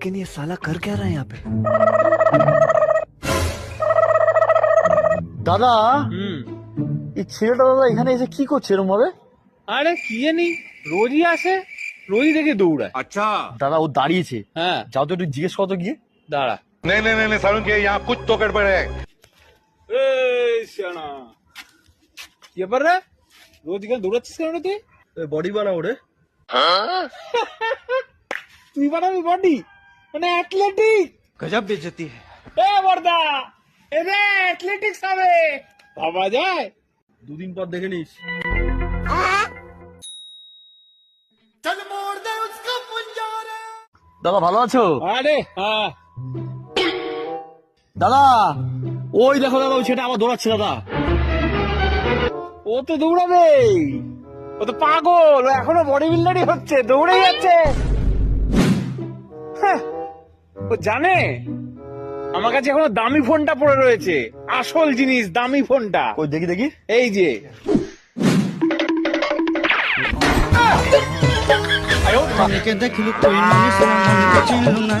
लेकिन ये साला कर क्या रहा है यहाँ पे? দাদা এই ছেলেটা দাদা এখানে এসে কি করছে এরকম ভাবে? আরে কি জানি, রোজই আসে, রোজই দেখে দৌড়ায়। দাদা ও দাঁড়িয়েছে, হ্যাঁ যাও তো একটু জিজ্ঞেস করো তো গিয়ে। দাঁড়া। नहीं नहीं नहीं सारुण के यहाँ कुछ तो गड़बड़ है। এই শানা, কি ব্যাপার রে? রোজ এখানে দৌড়াচ্ছিস কেন রে তুই? বডি বানাও রে। তুই বানাবি বডি, মানে অ্যাথলেটিক? गजब बेइज्जती है। এ বর্দা, এরে অ্যাথলেটিক্স হবে, ভাবা যায়? দুদিন পর দেখে নিস। দাদা ভালো আছো? আরে হ্যাঁ, দাদা ওই দেখো দাদা, ওই ছেলেটা আবার দৌড়াচ্ছে দাদা। ও তো দৌড়াবে, ও তো পাগল, ও এখনো বডি বিল্ডারই হচ্ছে, দৌড়ে যাচ্ছে। হ্যাঁ, ও জানে আমার কাছে এখনো দামি ফোনটা পড়ে রয়েছে, আসল জিনিস, দামি ফোনটা। ওই দেখি দেখি। এই যে মনিকে দেখিলু তুই মনি সোনা মনিকে চিনলু না